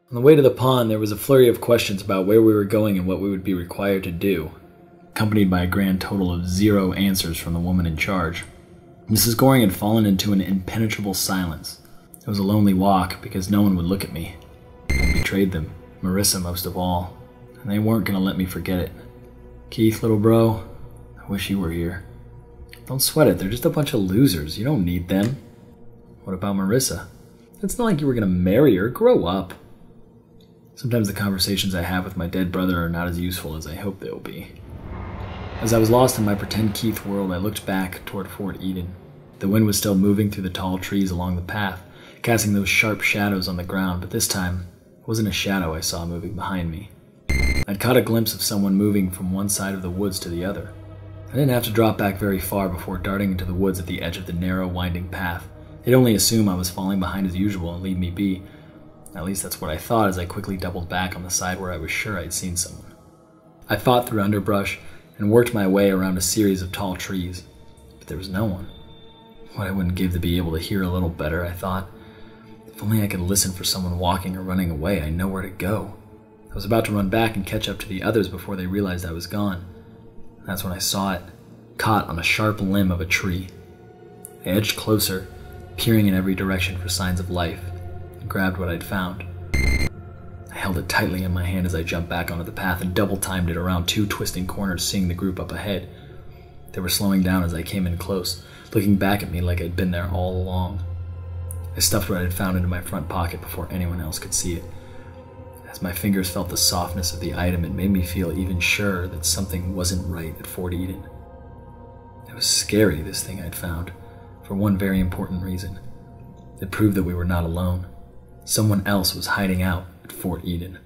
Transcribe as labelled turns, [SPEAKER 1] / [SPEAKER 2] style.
[SPEAKER 1] On the way to the pond, there was a flurry of questions about where we were going and what we would be required to do, accompanied by a grand total of 0 answers from the woman in charge. Mrs. Goring had fallen into an impenetrable silence. It was a lonely walk because no one would look at me. I betrayed them, Marissa most of all, and they weren't going to let me forget it. Keith, little bro, I wish you were here. Don't sweat it, they're just a bunch of losers. You don't need them. What about Marissa? It's not like you were going to marry her. Grow up. Sometimes the conversations I have with my dead brother are not as useful as I hope they'll be. As I was lost in my pretend Keith world, I looked back toward Fort Eden. The wind was still moving through the tall trees along the path, casting those sharp shadows on the ground, but this time, it wasn't a shadow I saw moving behind me. I'd caught a glimpse of someone moving from one side of the woods to the other. I didn't have to drop back very far before darting into the woods at the edge of the narrow, winding path. They'd only assume I was falling behind as usual and leave me be. At least that's what I thought as I quickly doubled back on the side where I was sure I'd seen someone. I fought through underbrush and worked my way around a series of tall trees, but there was no one. What I wouldn't give to be able to hear a little better, I thought. If only I could listen for someone walking or running away, I'd know where to go. I was about to run back and catch up to the others before they realized I was gone. That's when I saw it, caught on a sharp limb of a tree. I edged closer, peering in every direction for signs of life, and grabbed what I'd found. I held it tightly in my hand as I jumped back onto the path and double-timed it around 2 twisting corners, seeing the group up ahead. They were slowing down as I came in close, looking back at me like I'd been there all along. I stuffed what I had found into my front pocket before anyone else could see it. As my fingers felt the softness of the item, it made me feel even sure that something wasn't right at Fort Eden. It was scary, this thing I'd found, for one very important reason. It proved that we were not alone. Someone else was hiding out at Fort Eden.